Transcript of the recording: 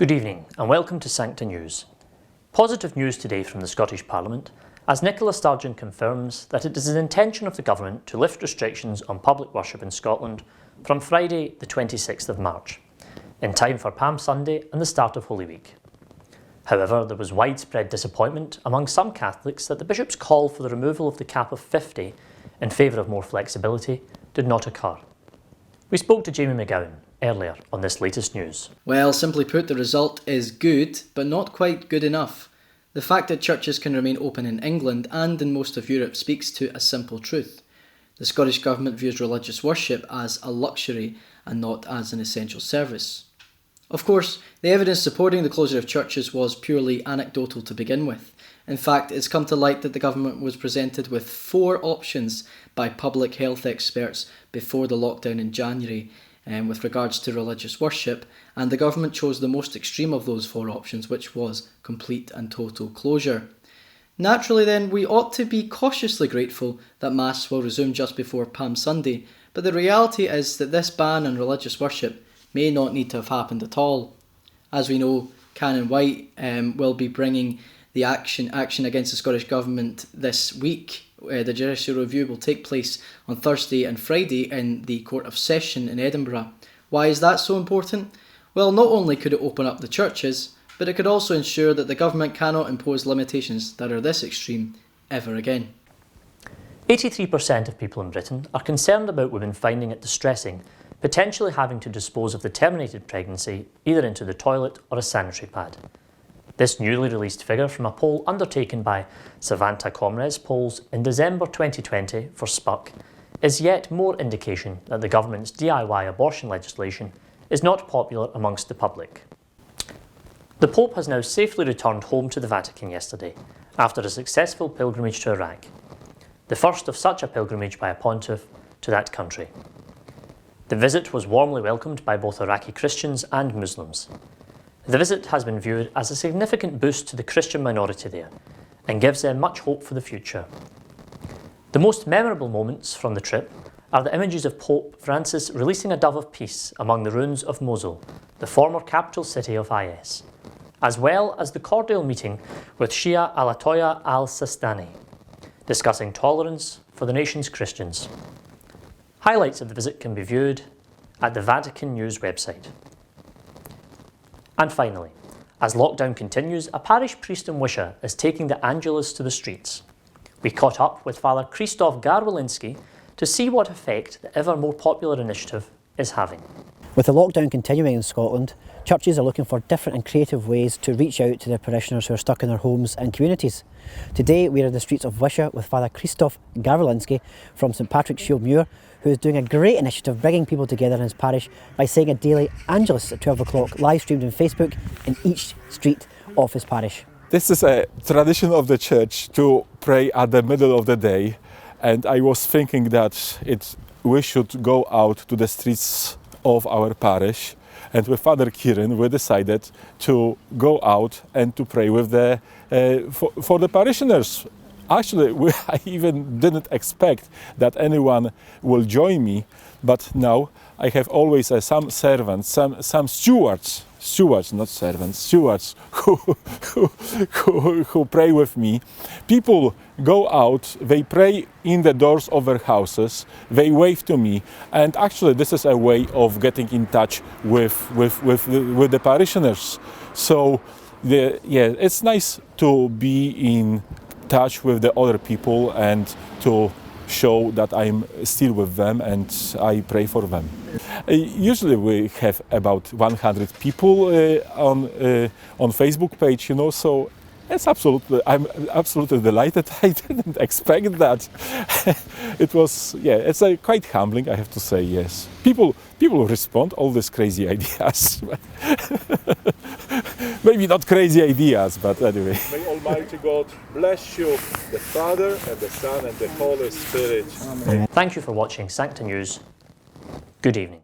Good evening and welcome to Sancta News. Positive news today from the Scottish Parliament as Nicola Sturgeon confirms that it is the intention of the Government to lift restrictions on public worship in Scotland from Friday the 26th of March, in time for Palm Sunday and the start of Holy Week. However, there was widespread disappointment among some Catholics that the Bishop's call for the removal of the cap of 50 in favour of more flexibility did not occur. We spoke to Jamie McGowan earlier on this latest news. Well, simply put, the result is good, but not quite good enough. The fact that churches can remain open in England and in most of Europe speaks to a simple truth. The Scottish Government views religious worship as a luxury and not as an essential service. Of course, the evidence supporting the closure of churches was purely anecdotal to begin with. In fact, it's come to light that the government was presented with 4 options by public health experts before the lockdown in January with regards to religious worship, and the government chose the most extreme of those 4 options, which was complete and total closure. Naturally then, we ought to be cautiously grateful that Mass will resume just before Palm Sunday, but the reality is that this ban on religious worship may not need to have happened at all. As we know, Canon White will be bringing the action against the Scottish Government this week. The judicial review will take place on Thursday and Friday in the Court of Session in Edinburgh. Why is that so important? Well, not only could it open up the churches, but it could also ensure that the government cannot impose limitations that are this extreme ever again. 83% of people in Britain are concerned about women finding it distressing, potentially having to dispose of the terminated pregnancy either into the toilet or a sanitary pad. This newly released figure from a poll undertaken by Sancta polls in December 2020 for SPUC is yet more indication that the government's DIY abortion legislation is not popular amongst the public. The Pope has now safely returned home to the Vatican yesterday after a successful pilgrimage to Iraq, the first of such a pilgrimage by a pontiff to that country. The visit was warmly welcomed by both Iraqi Christians and Muslims. The visit has been viewed as a significant boost to the Christian minority there and gives them much hope for the future. The most memorable moments from the trip are the images of Pope Francis releasing a dove of peace among the ruins of Mosul, the former capital city of IS, as well as the cordial meeting with Shia Ayatollah al-Sistani, discussing tolerance for the nation's Christians. Highlights of the visit can be viewed at the Vatican News website. And finally, as lockdown continues, a parish priest in Wishaw is taking the Angelus to the streets. We caught up with Father Krzysztof Garwalinski to see what effect the ever more popular initiative is having. With the lockdown continuing in Scotland, churches are looking for different and creative ways to reach out to their parishioners who are stuck in their homes and communities. Today we are in the streets of Wishaw with Father Krzysztof Garwalinski from St Patrick's Shield Muir, who is doing a great initiative bringing people together in his parish by saying a daily Angelus at 12 o'clock, live streamed on Facebook in each street of his parish. This is a tradition of the church to pray at the middle of the day, and I was thinking that we should go out to the streets of our parish, and with Father Kieran we decided to go out and to pray with for the parishioners. Actually, I even didn't expect that anyone will join me, but now I have always some servants, some stewards, not servants, stewards who pray with me. People go out, they pray in the doors of their houses, they wave to me, and actually this is a way of getting in touch with the parishioners. So it's nice to be in touch with the other people and to show that I'm still with them and I pray for them. Usually we have about 100 people on Facebook page, so I'm absolutely delighted. I didn't expect that. It's quite humbling, I have to say, yes. People respond all these crazy ideas. Maybe not crazy ideas, but anyway. May Almighty God bless you, the Father and the Son and the Holy Spirit. Thank you for watching Sancta News. Good evening.